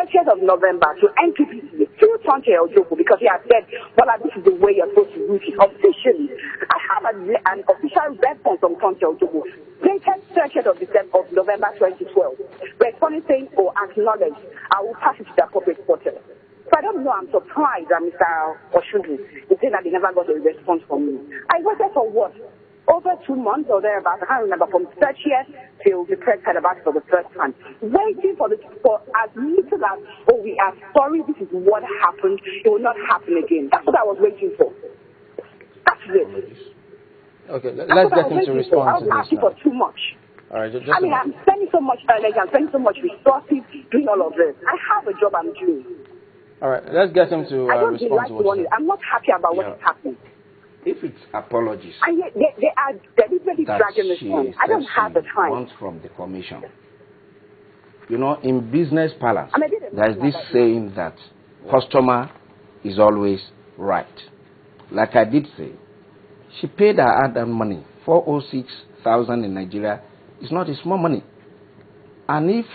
30th of November to NPPC, through Tonche Ojoku, because he has said, well, this is the way you're supposed to root it officially. I have an official response from Tonche Ojoku, dated 30th of November 2012, responding saying, oh, acknowledge, I will pass it to the appropriate quarter. So I don't know, I'm surprised that Mr. Oshundu is saying that they never got a response from me. I waited for what? Over 2 months or thereabouts, I can't remember, from 30th till the press heard about it for the first time. Waiting for as little as, oh, we are sorry, this is what happened, it will not happen again. That's what I was waiting for. That's it. Okay, let's get him to respond to this. I was asking for too much. All right, just I'm spending so much energy, I'm spending so much resources doing all of this. I have a job I'm doing. All right, let's get him to respond to what he said. I'm not happy about what is happening. If it's apologies, and yet they are deliberately dragging this on. I don't have the time. Wants from the commission. You know, in business parlance, there's this saying that customer is always right. Like I did say, she paid her hard-earned money. 406,000 in Nigeria is not a small money. And if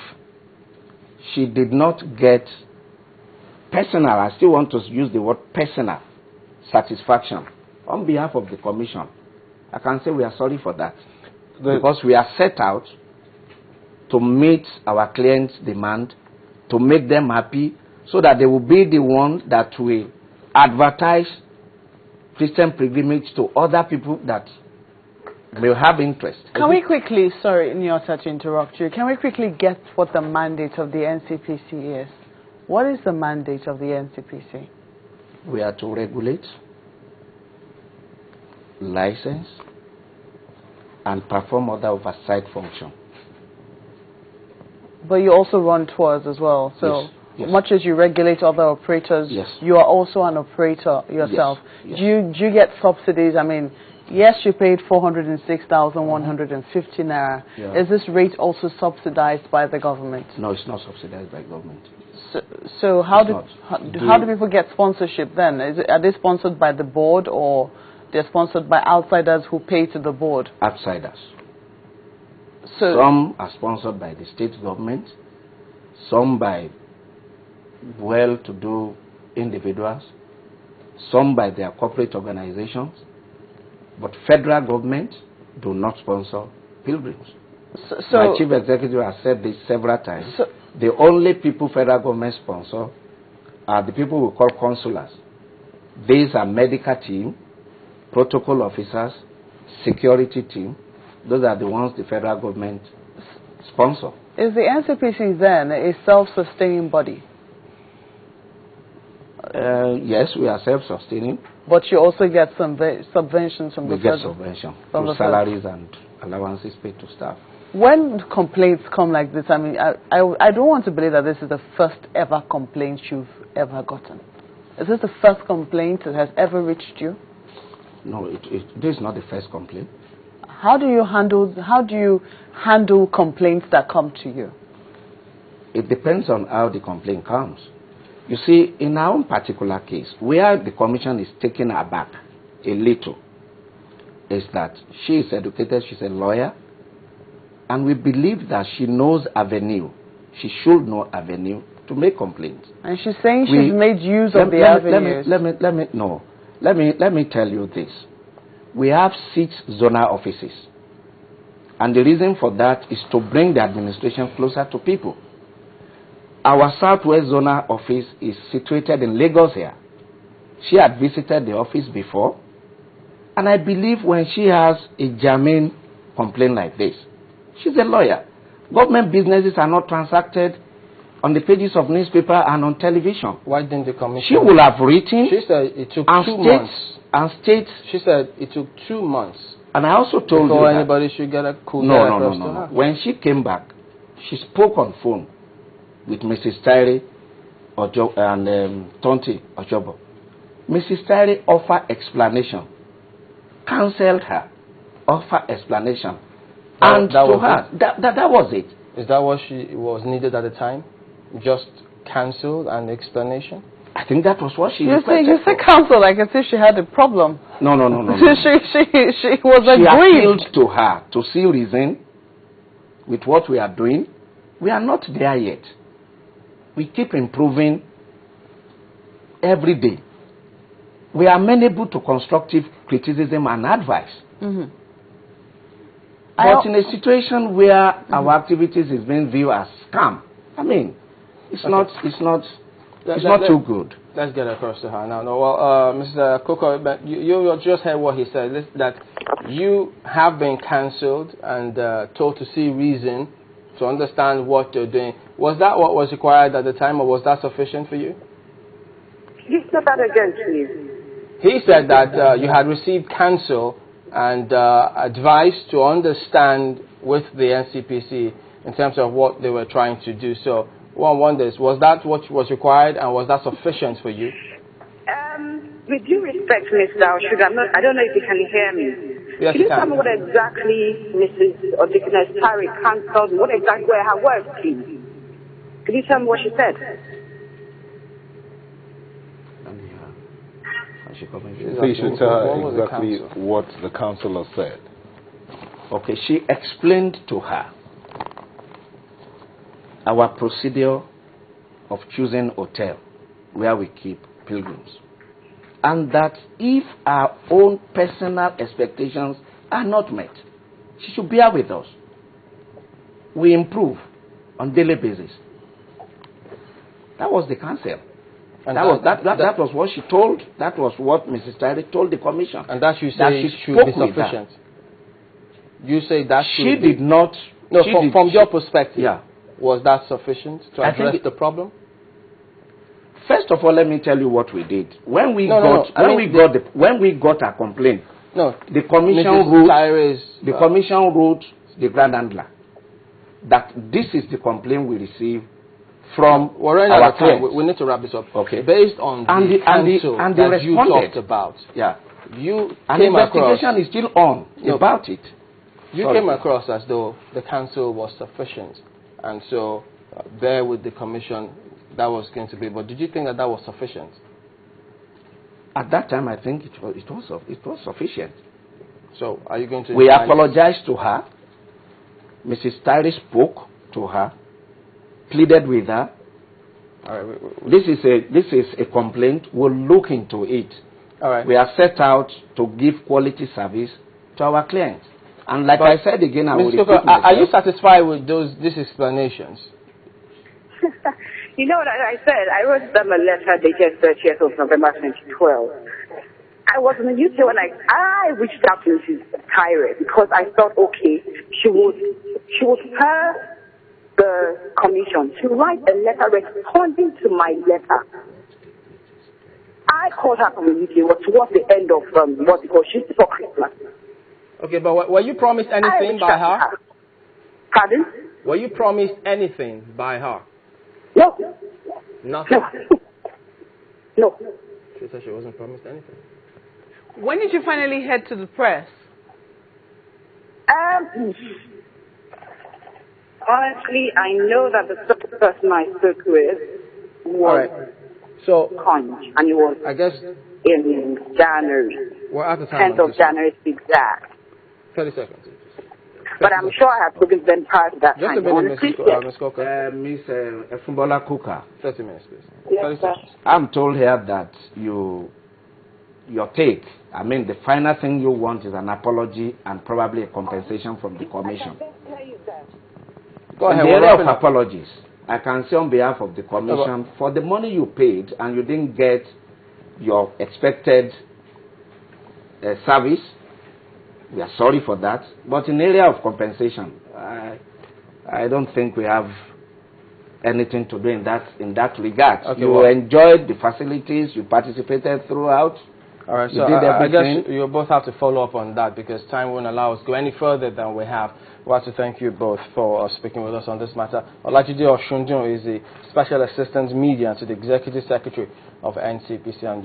she did not get personal, I still want to use the word personal, satisfaction, on behalf of the commission, I can say we are sorry for that. Because we are set out to meet our clients' demand, to make them happy, so that they will be the one that will advertise Christian pilgrimage to other people that may have interest. Can we quickly, sorry, Nyota, to interrupt you, can we quickly get what the mandate of the NCPC is? What is the mandate of the NCPC? We are to regulate, license, and perform other oversight function. But you also run tours as well. So yes. Much as you regulate other operators, you are also an operator yourself. Yes. Do you get subsidies? I mean, yes, you paid 406,150 naira. Yeah. Is this rate also subsidized by the government? No, it's not subsidized by government. So how do people get sponsorship then? Are they sponsored by the board, or they're sponsored by outsiders who pay to the board? Outsiders. So some are sponsored by the state government, some by well-to-do individuals, some by their corporate organizations, but federal government do not sponsor pilgrims. My chief executive has said this several times. The only people federal government sponsor are the people we call consulars. These are medical team, protocol officers, security team. Those are the ones the federal government sponsor. Is the NCPC then a self-sustaining body? Yes, we are self-sustaining. But you also get some subventions from the federal government. We get subvention through salaries and allowances paid to staff. When complaints come like this, I mean, I don't want to believe that this is the first ever complaint you've ever gotten. Is this the first complaint that has ever reached you? No, this is not the first complaint. How do you handle complaints that come to you? It depends on how the complaint comes. You see, in our own particular case, where the commission is taken aback a little, is that she is educated, she's a lawyer, and we believe that she knows avenue. She should know avenue to make complaints. And she's saying she's made use of the avenues. Let me tell you this. We have 6 zonal offices. And the reason for that is to bring the administration closer to people. Our Southwest Zonal office is situated in Lagos here. She had visited the office before. And I believe when she has a germane complaint like this, she's a lawyer. Government businesses are not transacted on the pages of newspaper and on television. Why didn't the commission? She will have written. She said it took 2 months. And states. She said it took 2 months. And I also told you that anybody should get a cool. No. When she came back, she spoke on phone with Mrs. Tyre and Tonti Ojobo. Mrs. Tyre offered explanation, counseled her, offered explanation, and that was it. Is that what was needed at the time? Just counsel and explanation? I think that was what she requested. You said counsel like as if she had a problem. No. She was aggrieved. She appealed to her to see reason with what we are doing. We are not there yet. we keep improving every day. We are amenable to constructive criticism and advice. But in a situation where our activities is being viewed as scam, I mean, it's not too good. Let's get across to her now. No, well, Mr. Coco, you just heard what he said, that you have been cancelled and told to see reason to understand what you're doing. Was that what was required at the time, or was that sufficient for you? You said that again, please. He said that you had received counsel and advice to understand with the NCPC in terms of what they were trying to do. So one wonders, was that what was required, and was that sufficient for you? With due respect, Mr. Sugar, I don't know if you can hear me. Yes, can you tell me what exactly Mrs. Odikines Tari cancelled, what exactly were her words, please? Can you tell me what she said? So you should tell her exactly what the counselor said. Okay, she explained to her our procedure of choosing hotel where we keep pilgrims. And that if our own personal expectations are not met, she should bear with us. We improve on daily basis. That was the counsel. And that was what she told. That was what Mrs. Tyree told the commission. And that you say should be sufficient. You say that she did not. No, from your perspective, yeah. Was that sufficient to address the problem? First of all, let me tell you what we did. When we got a complaint, the commission wrote the grand handler that this is the complaint we received from our clients. We need to wrap this up. Okay. Based on the counsel that you talked about, yeah, an investigation is still on about it. You came across as though the counsel was sufficient, and so there with the commission that was going to be. But did you think that was sufficient? At that time, I think it was sufficient. So are you going to? We apologized to her. Mrs. Tyree spoke to her, pleaded with her. All right. This is a complaint. We'll look into it. All right. We are set out to give quality service to our clients. And like I said again, I will repeat myself. Are you satisfied with these explanations? You know what I said? I wrote them a letter dated 30th of November 2012. I was in the UK when I reached out to Mrs. Tyree because I thought, okay, she would tell the commission to write a letter responding to my letter. I called her from the UK. It was towards the end of what's it called? Just before Christmas. Okay, but were you promised anything by her? Pardon? Were you promised anything by her? No. Nothing? No. She said she wasn't promised anything. When did you finally head to the press? Honestly, I know that the first person I spoke with was Conch, and it was, I guess, in January. Well, at the time, 10th of January to be exact. 30 seconds. But I'm sure I have spoken to them prior to that time. Just a minute, Ms. Coker. Miss Efumbola Kuka. 30 minutes, please. Yes, sir. I'm told here that your take, I mean, the final thing you want is an apology and probably a compensation from the commission. Go ahead. In the area of apologies, I can say on behalf of the commission, for the money you paid and you didn't get your expected service, we are sorry for that. But in the area of compensation, I don't think we have anything to do in that regard. Okay, you enjoyed the facilities, you participated throughout. All right, you so did I everything. guess you both have to follow up on that because time won't allow us to go any further than we have. I'd like to thank you both for speaking with us on this matter. Olajide Oshunjun is the Special Assistant Media to the Executive Secretary of NCPC. And